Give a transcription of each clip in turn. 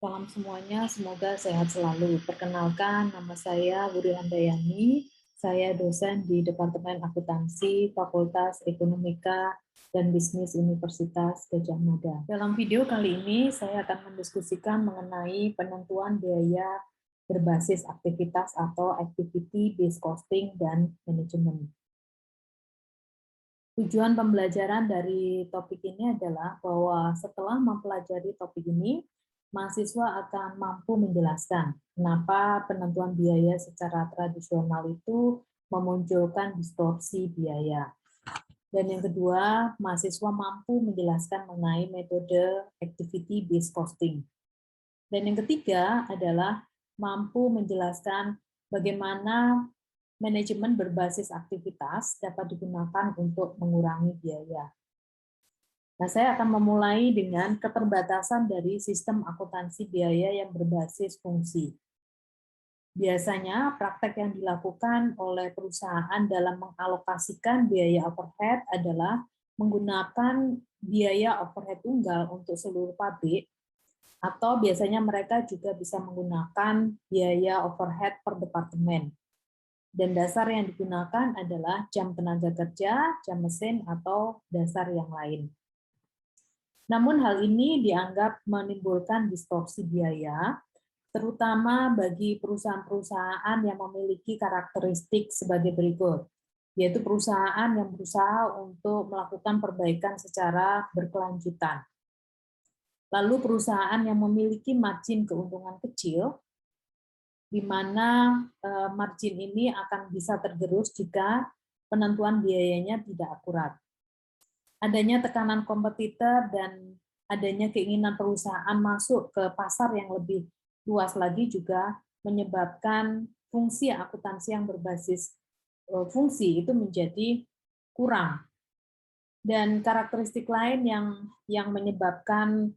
Salam semuanya, semoga sehat selalu. Perkenalkan, nama saya Wuri Handayani. Saya dosen di Departemen Akuntansi Fakultas Ekonomika dan Bisnis Universitas Gadjah Mada. Dalam video kali ini, saya akan mendiskusikan mengenai penentuan biaya berbasis aktivitas atau activity based costing dan manajemen. Tujuan pembelajaran dari topik ini adalah bahwa setelah mempelajari topik ini, mahasiswa akan mampu menjelaskan kenapa penentuan biaya secara tradisional itu memunculkan distorsi biaya. Dan yang kedua, mahasiswa mampu menjelaskan mengenai metode activity based costing. Dan yang ketiga adalah mampu menjelaskan bagaimana manajemen berbasis aktivitas dapat digunakan untuk mengurangi biaya. Nah, saya akan memulai dengan keterbatasan dari sistem akuntansi biaya yang berbasis fungsi. Biasanya, praktek yang dilakukan oleh perusahaan dalam mengalokasikan biaya overhead adalah menggunakan biaya overhead tunggal untuk seluruh pabrik, atau biasanya mereka juga bisa menggunakan biaya overhead per departemen. Dan dasar yang digunakan adalah jam tenaga kerja, jam mesin, atau dasar yang lain. Namun hal ini dianggap menimbulkan distorsi biaya, terutama bagi perusahaan-perusahaan yang memiliki karakteristik sebagai berikut, yaitu perusahaan yang berusaha untuk melakukan perbaikan secara berkelanjutan. Lalu perusahaan yang memiliki margin keuntungan kecil, di mana margin ini akan bisa tergerus jika penentuan biayanya tidak akurat. Adanya tekanan kompetitor dan adanya keinginan perusahaan masuk ke pasar yang lebih luas lagi juga menyebabkan fungsi akuntansi yang berbasis fungsi itu menjadi kurang. Dan karakteristik lain yang menyebabkan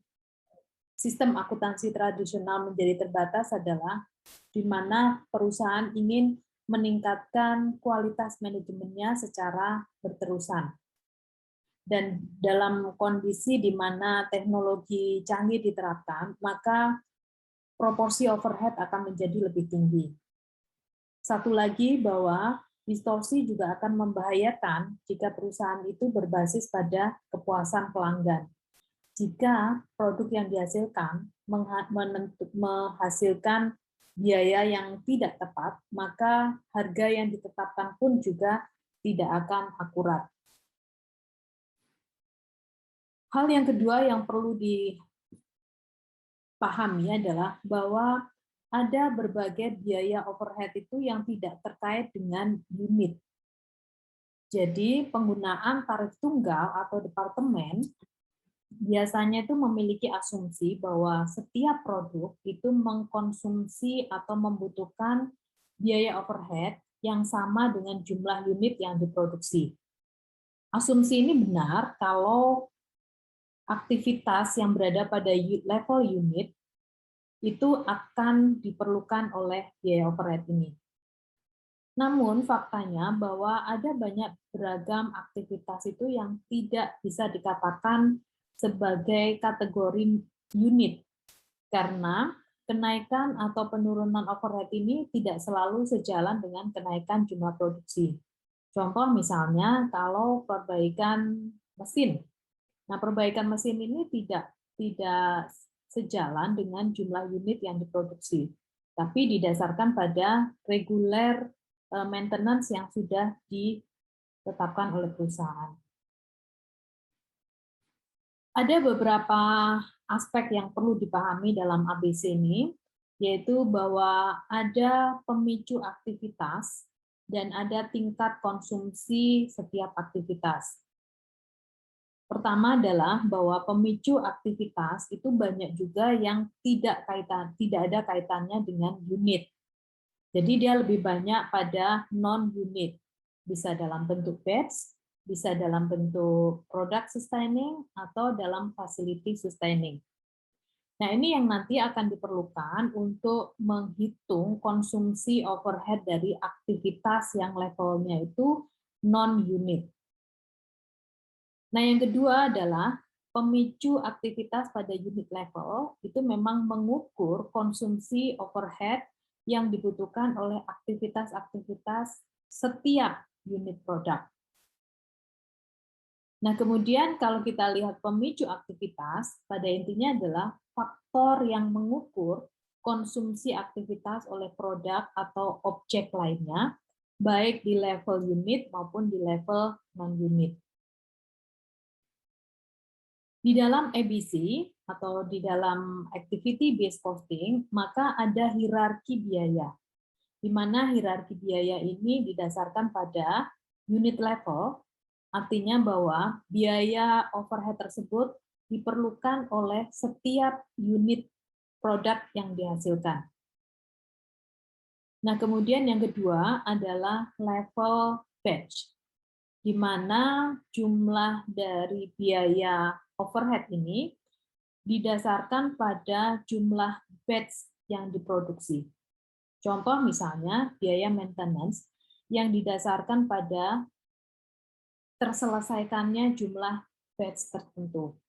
sistem akuntansi tradisional menjadi terbatas adalah di mana perusahaan ingin meningkatkan kualitas manajemennya secara berterusan. Dan dalam kondisi di mana teknologi canggih diterapkan, maka proporsi overhead akan menjadi lebih tinggi. Satu lagi bahwa distorsi juga akan membahayakan jika perusahaan itu berbasis pada kepuasan pelanggan. Jika produk yang dihasilkan menghasilkan biaya yang tidak tepat, maka harga yang ditetapkan pun juga tidak akan akurat. Hal yang kedua yang perlu dipahami adalah bahwa ada berbagai biaya overhead itu yang tidak terkait dengan unit. Jadi penggunaan tarif tunggal atau departemen biasanya itu memiliki asumsi bahwa setiap produk itu mengkonsumsi atau membutuhkan biaya overhead yang sama dengan jumlah unit yang diproduksi. Asumsi ini benar kalau aktivitas yang berada pada level unit itu akan diperlukan oleh biaya overhead ini. Namun faktanya bahwa ada banyak beragam aktivitas itu yang tidak bisa dikatakan sebagai kategori unit, karena kenaikan atau penurunan overhead ini tidak selalu sejalan dengan kenaikan jumlah produksi. Contoh misalnya kalau perbaikan mesin. Nah, perbaikan mesin ini tidak sejalan dengan jumlah unit yang diproduksi, tapi didasarkan pada reguler maintenance yang sudah ditetapkan oleh perusahaan. Ada beberapa aspek yang perlu dipahami dalam ABC ini, yaitu bahwa ada pemicu aktivitas dan ada tingkat konsumsi setiap aktivitas. Pertama adalah bahwa pemicu aktivitas itu banyak juga yang tidak ada kaitannya dengan unit. Jadi dia lebih banyak pada non-unit, bisa dalam bentuk batch, bisa dalam bentuk product sustaining, atau dalam facility sustaining. Nah, ini yang nanti akan diperlukan untuk menghitung konsumsi overhead dari aktivitas yang levelnya itu non-unit. Nah, yang kedua adalah pemicu aktivitas pada unit level itu memang mengukur konsumsi overhead yang dibutuhkan oleh aktivitas-aktivitas setiap unit produk. Nah, kemudian kalau kita lihat pemicu aktivitas, pada intinya adalah faktor yang mengukur konsumsi aktivitas oleh produk atau objek lainnya, baik di level unit maupun di level non-unit. Di dalam ABC atau di dalam activity based costing, maka ada hierarki biaya, di mana hierarki biaya ini didasarkan pada unit level, artinya bahwa biaya overhead tersebut diperlukan oleh setiap unit produk yang dihasilkan. Nah, kemudian yang kedua adalah level batch, di mana jumlah dari biaya overhead ini didasarkan pada jumlah batch yang diproduksi. Contoh misalnya biaya maintenance yang didasarkan pada terselesaikannya jumlah batch tertentu.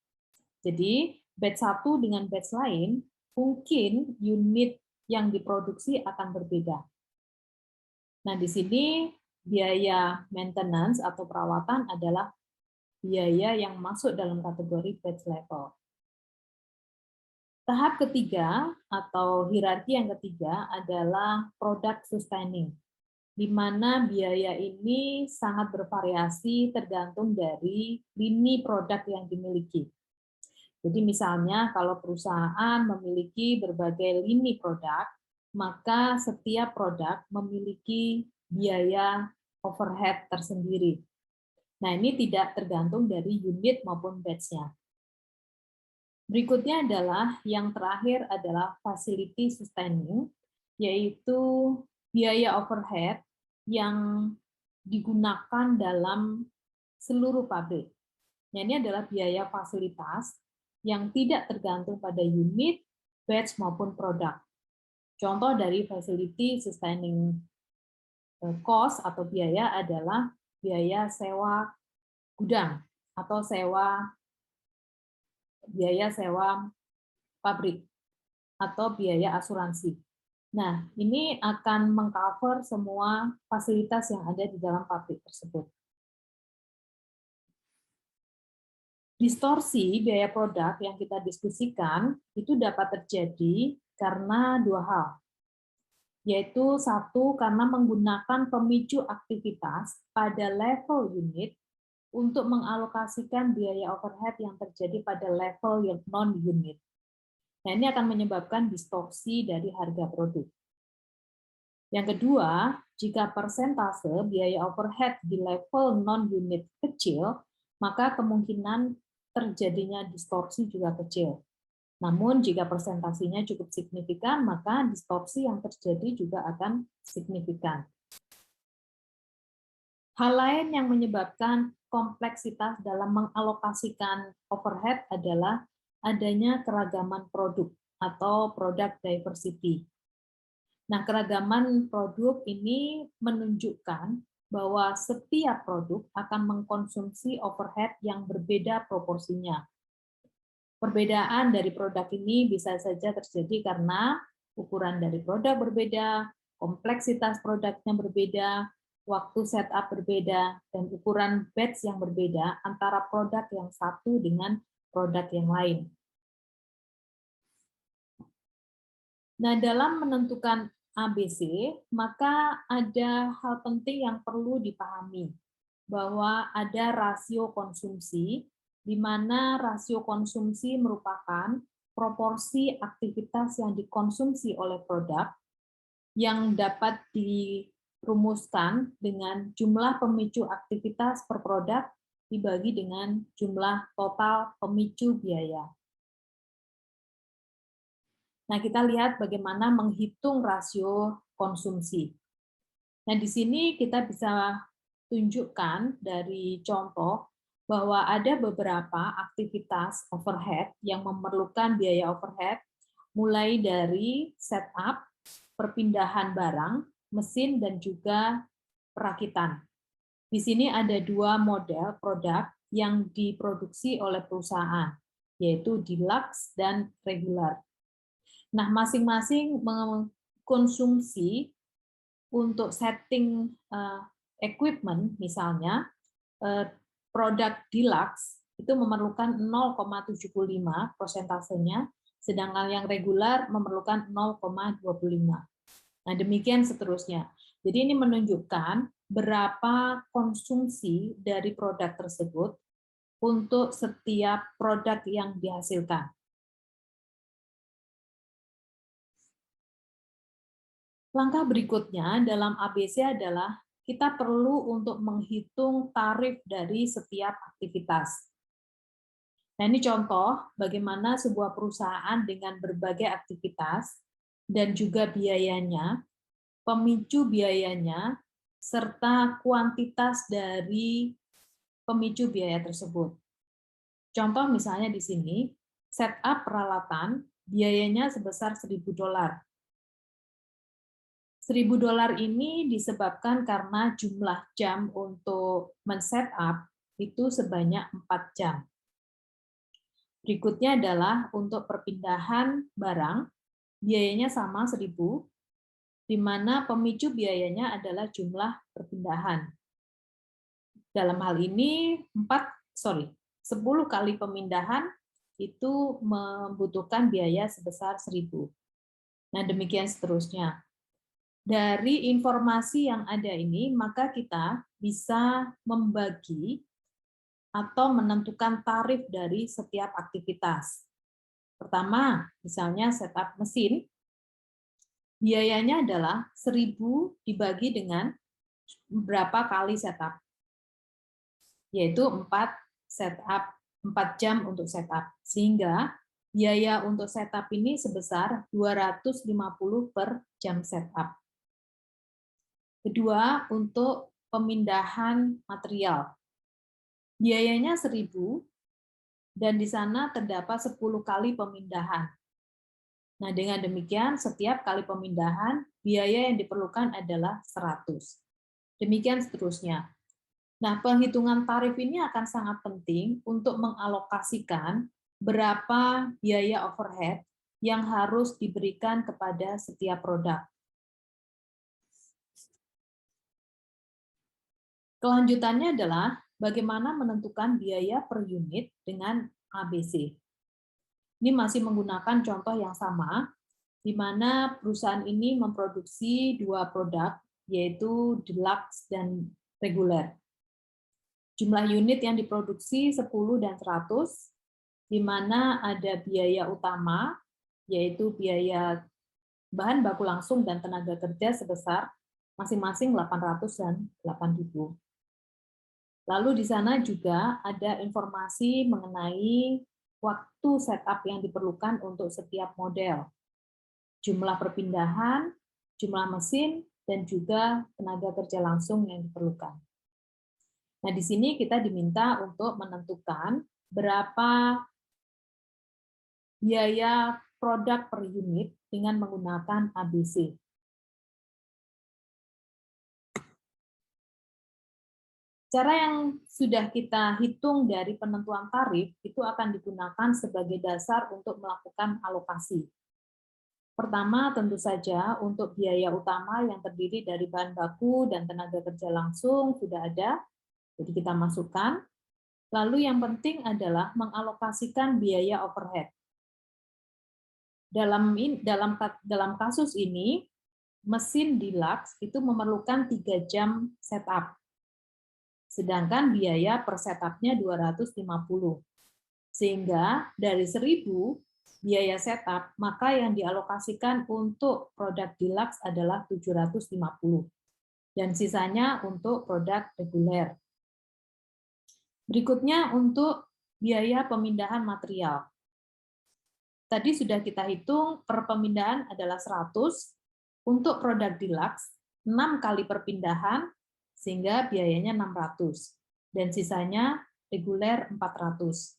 Jadi batch satu dengan batch lain mungkin unit yang diproduksi akan berbeda. Nah, di sini biaya maintenance atau perawatan adalah biaya yang masuk dalam kategori batch level. Tahap ketiga atau hierarki yang ketiga adalah product sustaining, di mana biaya ini sangat bervariasi tergantung dari lini produk yang dimiliki. Jadi misalnya kalau perusahaan memiliki berbagai lini produk, maka setiap produk memiliki biaya overhead tersendiri. Nah, ini tidak tergantung dari unit maupun batch-nya. Berikutnya adalah yang terakhir adalah facility sustaining, yaitu biaya overhead yang digunakan dalam seluruh pabrik. Nah, ini adalah biaya fasilitas yang tidak tergantung pada unit, batch maupun produk. Contoh dari facility sustaining cost atau biaya adalah biaya sewa gudang atau biaya sewa pabrik atau biaya asuransi. Nah, ini akan mengcover semua fasilitas yang ada di dalam pabrik tersebut. Distorsi biaya produk yang kita diskusikan itu dapat terjadi karena dua hal, yaitu satu, karena menggunakan pemicu aktivitas pada level unit untuk mengalokasikan biaya overhead yang terjadi pada level yang non-unit. Nah, ini akan menyebabkan distorsi dari harga produk. Yang kedua, jika persentase biaya overhead di level non-unit kecil, maka kemungkinan terjadinya distorsi juga kecil. Namun, jika persentasenya cukup signifikan, maka distorsi yang terjadi juga akan signifikan. Hal lain yang menyebabkan kompleksitas dalam mengalokasikan overhead adalah adanya keragaman produk atau product diversity. Nah, keragaman produk ini menunjukkan bahwa setiap produk akan mengkonsumsi overhead yang berbeda proporsinya. Perbedaan dari produk ini bisa saja terjadi karena ukuran dari produk berbeda, kompleksitas produknya berbeda, waktu setup berbeda, dan ukuran batch yang berbeda antara produk yang satu dengan produk yang lain. Nah, dalam menentukan ABC, maka ada hal penting yang perlu dipahami, bahwa ada rasio konsumsi, di mana rasio konsumsi merupakan proporsi aktivitas yang dikonsumsi oleh produk yang dapat dirumuskan dengan jumlah pemicu aktivitas per produk dibagi dengan jumlah total pemicu biaya. Nah, kita lihat bagaimana menghitung rasio konsumsi. Nah, di sini kita bisa tunjukkan dari contoh bahwa ada beberapa aktivitas overhead yang memerlukan biaya overhead, mulai dari setup, perpindahan barang, mesin, dan juga perakitan. Di sini ada dua model produk yang diproduksi oleh perusahaan, yaitu deluxe dan regular. Nah, masing-masing mengkonsumsi untuk setting equipment, misalnya produk deluxe itu memerlukan 0,75 persentasenya, sedangkan yang regular memerlukan 0,25. Nah, demikian seterusnya. Jadi ini menunjukkan berapa konsumsi dari produk tersebut untuk setiap produk yang dihasilkan. Langkah berikutnya dalam ABC adalah kita perlu untuk menghitung tarif dari setiap aktivitas. Nah, ini contoh bagaimana sebuah perusahaan dengan berbagai aktivitas dan juga biayanya, pemicu biayanya, serta kuantitas dari pemicu biaya tersebut. Contoh misalnya di sini, setup peralatan biayanya sebesar $1.000. $1.000 ini disebabkan karena jumlah jam untuk men-setup itu sebanyak 4 jam. Berikutnya adalah untuk perpindahan barang, biayanya sama 1.000, di mana pemicu biayanya adalah jumlah perpindahan. Dalam hal ini 10 kali pemindahan itu membutuhkan biaya sebesar 1.000. Nah, demikian seterusnya. Dari informasi yang ada ini, maka kita bisa membagi atau menentukan tarif dari setiap aktivitas. Pertama, misalnya setup mesin, biayanya adalah 1.000 dibagi dengan berapa kali setup, yaitu 4 jam untuk setup, sehingga biaya untuk setup ini sebesar 250 per jam setup. Kedua, untuk pemindahan material. Biayanya 1.000 dan di sana terdapat 10 kali pemindahan. Nah, dengan demikian setiap kali pemindahan biaya yang diperlukan adalah 100. Demikian seterusnya. Nah, penghitungan tarif ini akan sangat penting untuk mengalokasikan berapa biaya overhead yang harus diberikan kepada setiap produk. Kelanjutannya adalah bagaimana menentukan biaya per unit dengan ABC. Ini masih menggunakan contoh yang sama, di mana perusahaan ini memproduksi 2 produk, yaitu deluxe dan reguler. Jumlah unit yang diproduksi 10 dan 100, di mana ada biaya utama, yaitu biaya bahan baku langsung dan tenaga kerja sebesar masing-masing 800 dan 8.000. Lalu di sana juga ada informasi mengenai waktu setup yang diperlukan untuk setiap model, jumlah perpindahan, jumlah mesin, dan juga tenaga kerja langsung yang diperlukan. Nah, di sini kita diminta untuk menentukan berapa biaya produk per unit dengan menggunakan ABC. Cara yang sudah kita hitung dari penentuan tarif itu akan digunakan sebagai dasar untuk melakukan alokasi. Pertama, tentu saja untuk biaya utama yang terdiri dari bahan baku dan tenaga kerja langsung sudah ada, jadi kita masukkan. Lalu yang penting adalah mengalokasikan biaya overhead. Dalam kasus ini, mesin deluxe itu memerlukan 3 jam setup. Sedangkan biaya per setupnya 250. Sehingga dari 1.000 biaya setup, maka yang dialokasikan untuk produk deluxe adalah 750. Dan sisanya untuk produk reguler. Berikutnya untuk biaya pemindahan material. Tadi sudah kita hitung per pemindahan adalah 100, untuk produk deluxe 6 kali perpindahan, sehingga biayanya 600, dan sisanya reguler 400.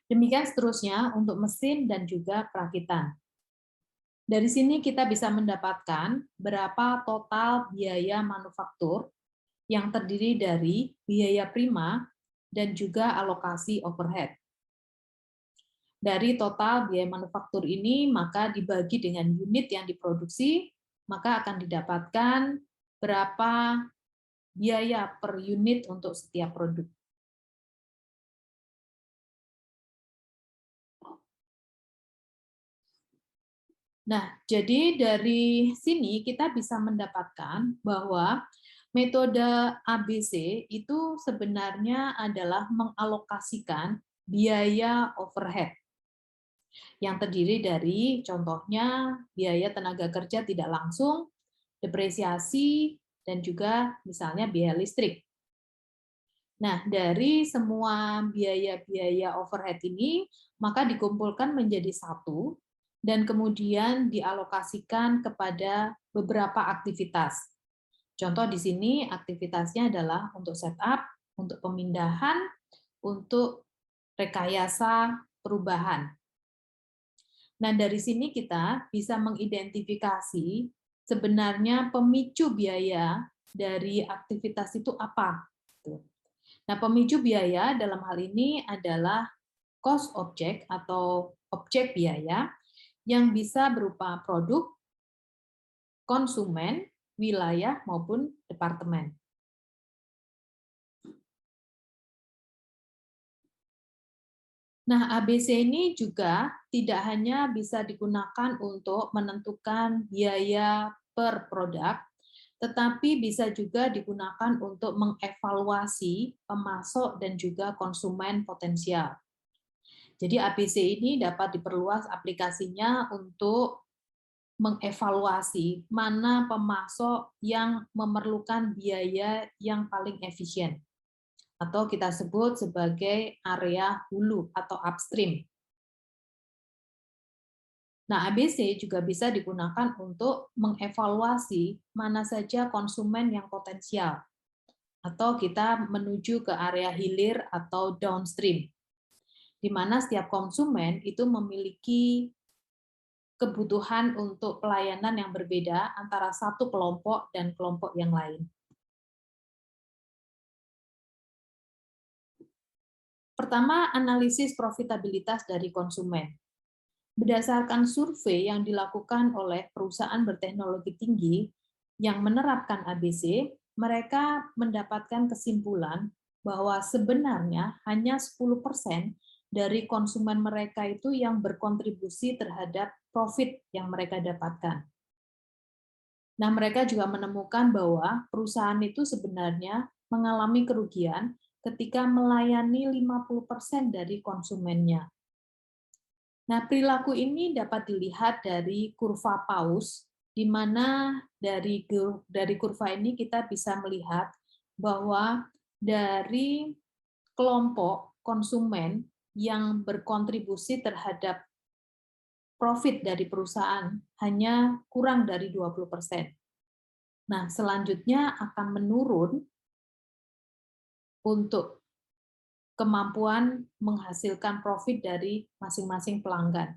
Demikian seterusnya untuk mesin dan juga perakitan. Dari sini kita bisa mendapatkan berapa total biaya manufaktur yang terdiri dari biaya prima, dan juga alokasi overhead. Dari total biaya manufaktur ini, maka dibagi dengan unit yang diproduksi, maka akan didapatkan berapa biaya per unit untuk setiap produk. Nah, jadi dari sini kita bisa mendapatkan bahwa metode ABC itu sebenarnya adalah mengalokasikan biaya overhead yang terdiri dari contohnya biaya tenaga kerja tidak langsung, depresiasi, dan juga misalnya biaya listrik. Nah, dari semua biaya-biaya overhead ini, maka dikumpulkan menjadi satu, dan kemudian dialokasikan kepada beberapa aktivitas. Contoh di sini aktivitasnya adalah untuk setup, untuk pemindahan, untuk rekayasa perubahan. Nah, dari sini kita bisa mengidentifikasi sebenarnya pemicu biaya dari aktivitas itu apa. Nah, pemicu biaya dalam hal ini adalah cost object atau objek biaya yang bisa berupa produk, konsumen, wilayah, maupun departemen. Nah, ABC ini juga tidak hanya bisa digunakan untuk menentukan biaya per produk, tetapi bisa juga digunakan untuk mengevaluasi pemasok dan juga konsumen potensial. Jadi ABC ini dapat diperluas aplikasinya untuk mengevaluasi mana pemasok yang memerlukan biaya yang paling efisien, atau kita sebut sebagai area hulu atau upstream. Nah, ABC juga bisa digunakan untuk mengevaluasi mana saja konsumen yang potensial, atau kita menuju ke area hilir atau downstream, di mana setiap konsumen itu memiliki kebutuhan untuk pelayanan yang berbeda antara satu kelompok dan kelompok yang lain. Pertama, analisis profitabilitas dari konsumen. Berdasarkan survei yang dilakukan oleh perusahaan berteknologi tinggi yang menerapkan ABC, mereka mendapatkan kesimpulan bahwa sebenarnya hanya 10% dari konsumen mereka itu yang berkontribusi terhadap profit yang mereka dapatkan. Nah, mereka juga menemukan bahwa perusahaan itu sebenarnya mengalami kerugian ketika melayani 50% dari konsumennya. Nah, perilaku ini dapat dilihat dari kurva paus, di mana dari kurva ini kita bisa melihat bahwa dari kelompok konsumen yang berkontribusi terhadap profit dari perusahaan hanya kurang dari 20%. Nah, selanjutnya akan menurun untuk kemampuan menghasilkan profit dari masing-masing pelanggan.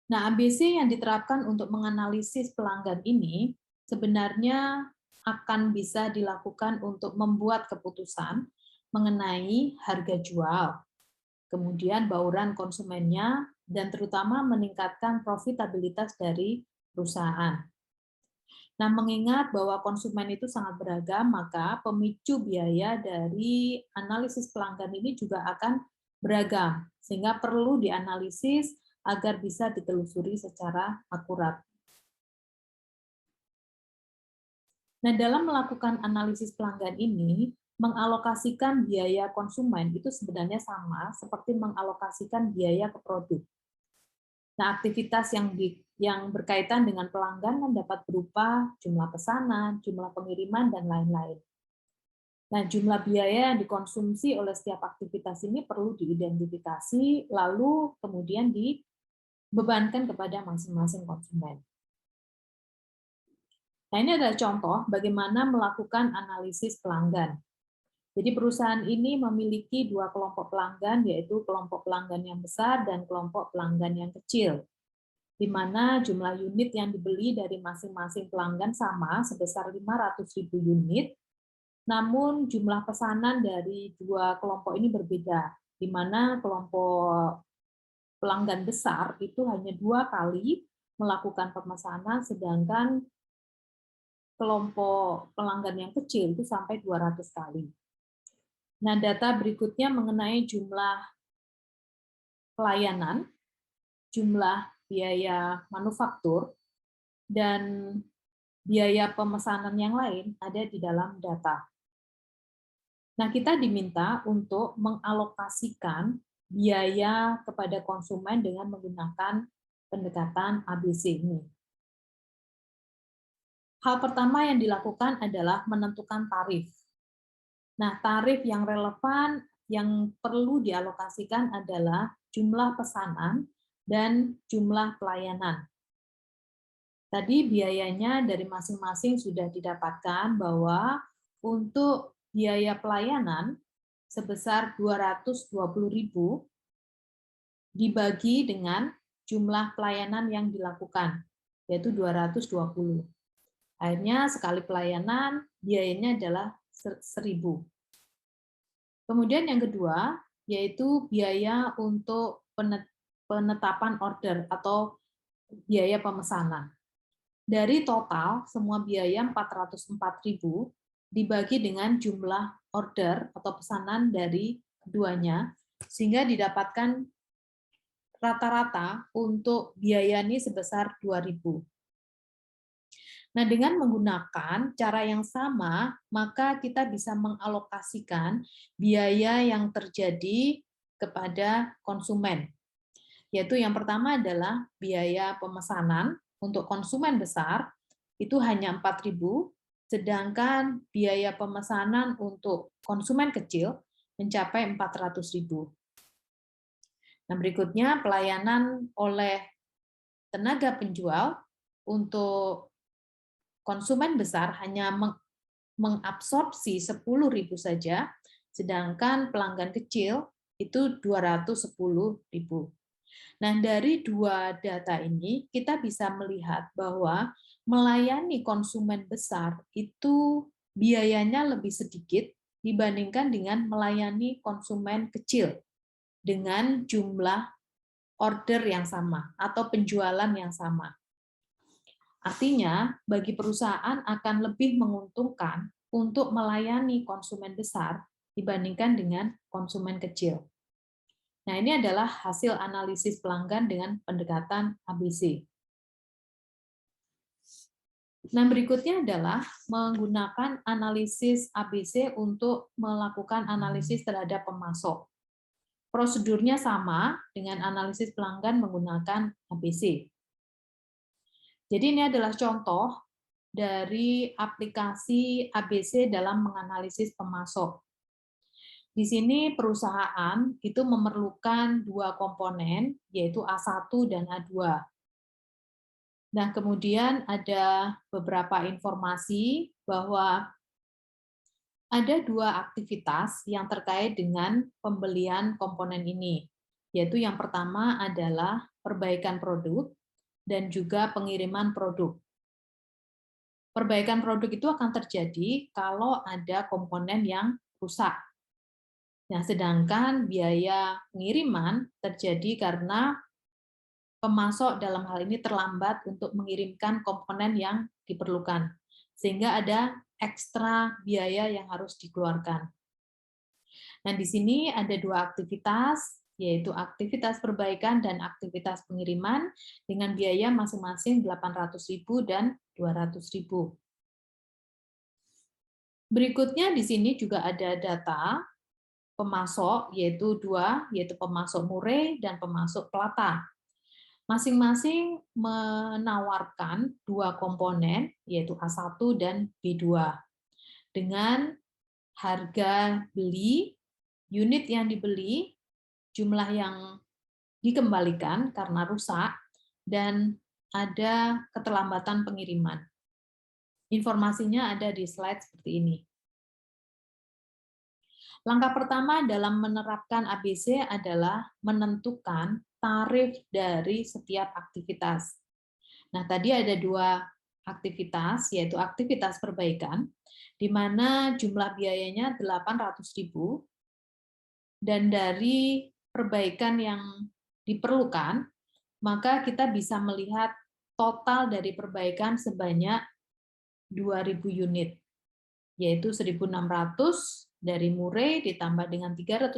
Nah, ABC yang diterapkan untuk menganalisis pelanggan ini sebenarnya akan bisa dilakukan untuk membuat keputusan mengenai harga jual, kemudian bauran konsumennya, dan terutama meningkatkan profitabilitas dari perusahaan. Nah, mengingat bahwa konsumen itu sangat beragam, maka pemicu biaya dari analisis pelanggan ini juga akan beragam, sehingga perlu dianalisis agar bisa ditelusuri secara akurat. Nah, dalam melakukan analisis pelanggan ini, mengalokasikan biaya konsumen itu sebenarnya sama seperti mengalokasikan biaya ke produk. Nah, aktivitas yang berkaitan dengan pelanggan kan dapat berupa jumlah pesanan, jumlah pengiriman, dan lain-lain. Nah, jumlah biaya yang dikonsumsi oleh setiap aktivitas ini perlu diidentifikasi, lalu kemudian dibebankan kepada masing-masing konsumen. Nah, ini adalah contoh bagaimana melakukan analisis pelanggan. Jadi perusahaan ini memiliki dua kelompok pelanggan, yaitu kelompok pelanggan yang besar dan kelompok pelanggan yang kecil. di mana jumlah unit yang dibeli dari masing-masing pelanggan sama sebesar 500.000 unit, namun jumlah pesanan dari dua kelompok ini berbeda, di mana kelompok pelanggan besar itu hanya 2 kali melakukan pemesanan, sedangkan kelompok pelanggan yang kecil itu sampai 200 kali. Nah, data berikutnya mengenai jumlah pelayanan, jumlah biaya manufaktur, dan biaya pemesanan yang lain ada di dalam data. Nah, kita diminta untuk mengalokasikan biaya kepada konsumen dengan menggunakan pendekatan ABC ini. Hal pertama yang dilakukan adalah menentukan tarif. Nah, tarif yang relevan yang perlu dialokasikan adalah jumlah pesanan dan jumlah pelayanan. Tadi biayanya dari masing-masing sudah didapatkan bahwa untuk biaya pelayanan sebesar 220.000 dibagi dengan jumlah pelayanan yang dilakukan, yaitu 220. Akhirnya sekali pelayanan biayanya adalah 1.000. Kemudian yang kedua, yaitu biaya untuk penetapan order atau biaya pemesanan. Dari total semua biaya 404.000 dibagi dengan jumlah order atau pesanan dari keduanya, sehingga didapatkan rata-rata untuk biaya ini sebesar 2.000. Nah, dengan menggunakan cara yang sama, maka kita bisa mengalokasikan biaya yang terjadi kepada konsumen. Yaitu yang pertama adalah biaya pemesanan untuk konsumen besar, itu hanya 4.000, sedangkan biaya pemesanan untuk konsumen kecil mencapai 400.000. Nah, berikutnya pelayanan oleh tenaga penjual untuk konsumen besar hanya mengabsorpsi 10.000 saja, sedangkan pelanggan kecil itu 210.000. Nah, dari dua data ini kita bisa melihat bahwa melayani konsumen besar itu biayanya lebih sedikit dibandingkan dengan melayani konsumen kecil dengan jumlah order yang sama atau penjualan yang sama. Artinya, bagi perusahaan akan lebih menguntungkan untuk melayani konsumen besar dibandingkan dengan konsumen kecil. Nah, ini adalah hasil analisis pelanggan dengan pendekatan ABC. Nah, berikutnya adalah menggunakan analisis ABC untuk melakukan analisis terhadap pemasok. Prosedurnya sama dengan analisis pelanggan menggunakan ABC. Jadi ini adalah contoh dari aplikasi ABC dalam menganalisis pemasok. Di sini perusahaan itu memerlukan dua komponen, yaitu A1 dan A2. Nah, kemudian ada beberapa informasi bahwa ada dua aktivitas yang terkait dengan pembelian komponen ini, yaitu yang pertama adalah perbaikan produk dan juga pengiriman produk. Perbaikan produk itu akan terjadi kalau ada komponen yang rusak. Nah, sedangkan biaya pengiriman terjadi karena pemasok dalam hal ini terlambat untuk mengirimkan komponen yang diperlukan, sehingga ada ekstra biaya yang harus dikeluarkan. Nah, di sini ada dua aktivitas, yaitu aktivitas perbaikan dan aktivitas pengiriman dengan biaya masing-masing 800.000 dan 200.000. Berikutnya di sini juga ada data pemasok, yaitu dua, yaitu pemasok mureh dan pemasok pelata. Masing-masing menawarkan dua komponen, yaitu A1 dan B2. Dengan harga beli, unit yang dibeli, jumlah yang dikembalikan karena rusak, dan ada keterlambatan pengiriman. Informasinya ada di slide seperti ini. Langkah pertama dalam menerapkan ABC adalah menentukan tarif dari setiap aktivitas. Nah, tadi ada 2 aktivitas, yaitu aktivitas perbaikan, di mana jumlah biayanya 800.000, dan dari perbaikan yang diperlukan, maka kita bisa melihat total dari perbaikan sebanyak 2.000 unit, yaitu 1.600 dari Murray ditambah dengan 380,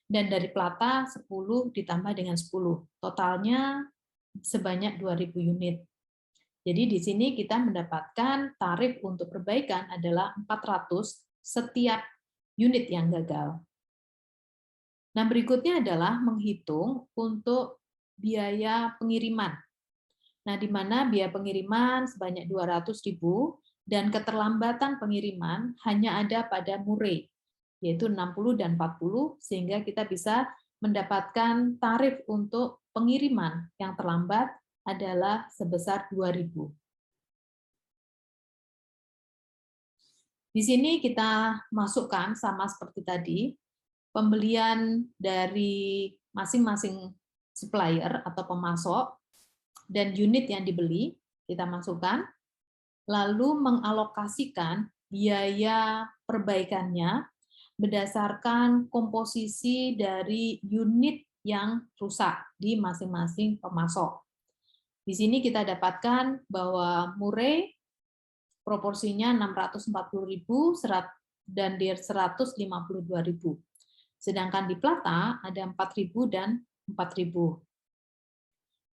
dan dari Plata 10 ditambah dengan 10. Totalnya sebanyak 2.000 unit. Jadi di sini kita mendapatkan tarif untuk perbaikan adalah 400 setiap unit yang gagal. Nah, berikutnya adalah menghitung untuk biaya pengiriman. Nah, di mana biaya pengiriman sebanyak 200.000 dan keterlambatan pengiriman hanya ada pada Murray, yaitu 60 dan 40, sehingga kita bisa mendapatkan tarif untuk pengiriman yang terlambat adalah sebesar 2.000. Di sini kita masukkan sama seperti tadi, pembelian dari masing-masing supplier atau pemasok dan unit yang dibeli, kita masukkan, lalu mengalokasikan biaya perbaikannya berdasarkan komposisi dari unit yang rusak di masing-masing pemasok. Di sini kita dapatkan bahwa Murray proporsinya 640.000 dan di 152.000. Sedangkan di Plata ada 4.000 dan 4.000.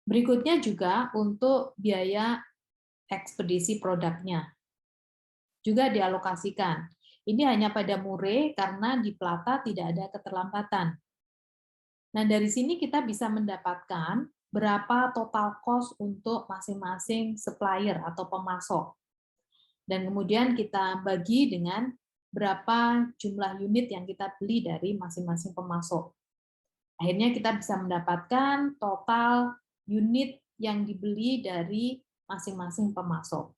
Berikutnya juga untuk biaya ekspedisi produknya. Juga dialokasikan. Ini hanya pada Murray karena di Plata tidak ada keterlambatan. Nah, dari sini kita bisa mendapatkan berapa total cost untuk masing-masing supplier atau pemasok. Dan kemudian kita bagi dengan berapa jumlah unit yang kita beli dari masing-masing pemasok. Akhirnya kita bisa mendapatkan total unit yang dibeli dari masing-masing pemasok.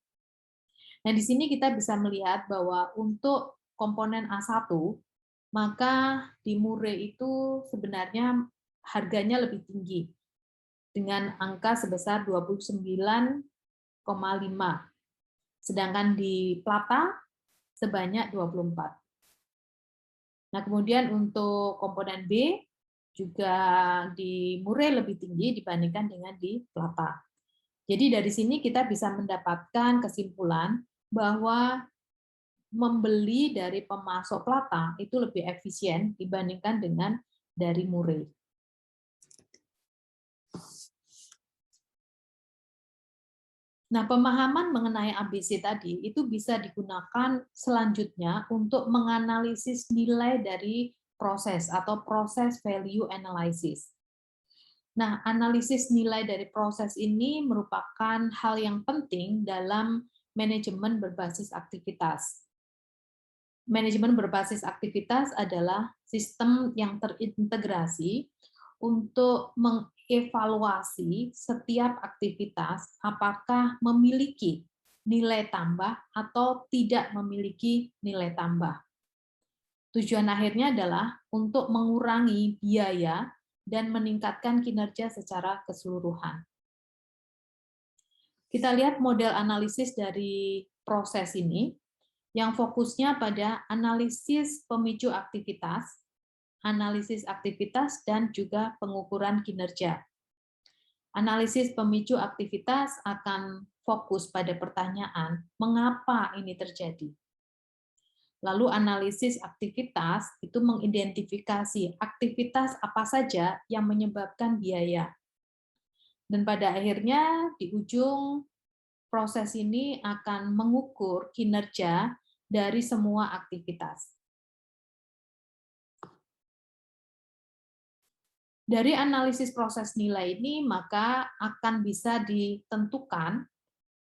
Nah, di sini kita bisa melihat bahwa untuk komponen A1, maka di Murray itu sebenarnya harganya lebih tinggi, dengan angka sebesar 29,5. Sedangkan di Plata sebanyak 24. Nah, kemudian untuk komponen B juga di Murray lebih tinggi dibandingkan dengan di Plata. Jadi dari sini kita bisa mendapatkan kesimpulan bahwa membeli dari pemasok Plata itu lebih efisien dibandingkan dengan dari Murray. Nah, pemahaman mengenai ABC tadi itu bisa digunakan selanjutnya untuk menganalisis nilai dari proses atau proses value analysis. Nah, analisis nilai dari proses ini merupakan hal yang penting dalam manajemen berbasis aktivitas. Manajemen berbasis aktivitas adalah sistem yang terintegrasi untuk mengevaluasi setiap aktivitas apakah memiliki nilai tambah atau tidak memiliki nilai tambah. Tujuan akhirnya adalah untuk mengurangi biaya dan meningkatkan kinerja secara keseluruhan. Kita lihat model analisis dari proses ini, yang fokusnya pada analisis pemicu aktivitas, dan juga pengukuran kinerja. Analisis pemicu aktivitas akan fokus pada pertanyaan, mengapa ini terjadi? Lalu analisis aktivitas itu mengidentifikasi aktivitas apa saja yang menyebabkan biaya. Dan pada akhirnya di ujung proses ini akan mengukur kinerja dari semua aktivitas. Dari analisis proses nilai ini, maka akan bisa ditentukan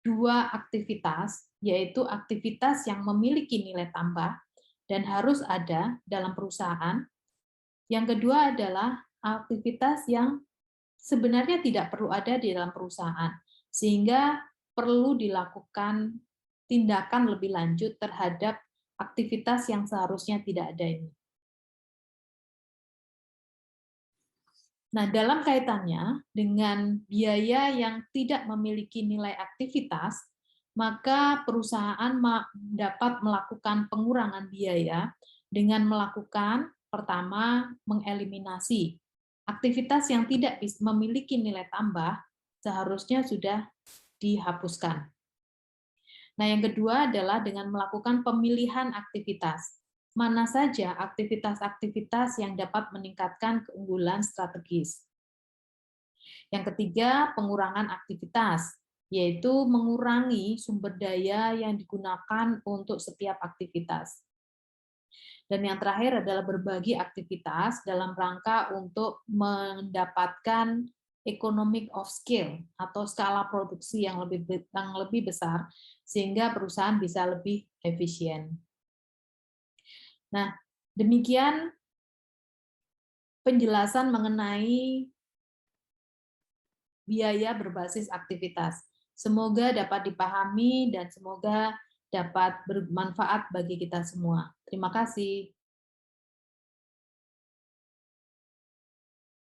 2 aktivitas, yaitu aktivitas yang memiliki nilai tambah dan harus ada dalam perusahaan. Yang kedua adalah aktivitas yang sebenarnya tidak perlu ada di dalam perusahaan, sehingga perlu dilakukan tindakan lebih lanjut terhadap aktivitas yang seharusnya tidak ada ini. Nah, dalam kaitannya dengan biaya yang tidak memiliki nilai aktivitas, maka perusahaan dapat melakukan pengurangan biaya dengan melakukan, pertama, mengeliminasi aktivitas yang tidak memiliki nilai tambah, seharusnya sudah dihapuskan. Nah, yang kedua adalah dengan melakukan pemilihan aktivitas. Mana saja aktivitas-aktivitas yang dapat meningkatkan keunggulan strategis. Yang ketiga, pengurangan aktivitas, yaitu mengurangi sumber daya yang digunakan untuk setiap aktivitas. Dan yang terakhir adalah berbagi aktivitas dalam rangka untuk mendapatkan economic of scale atau skala produksi yang lebih besar, sehingga perusahaan bisa lebih efisien. Nah, demikian penjelasan mengenai biaya berbasis aktivitas. Semoga dapat dipahami dan semoga dapat bermanfaat bagi kita semua. Terima kasih.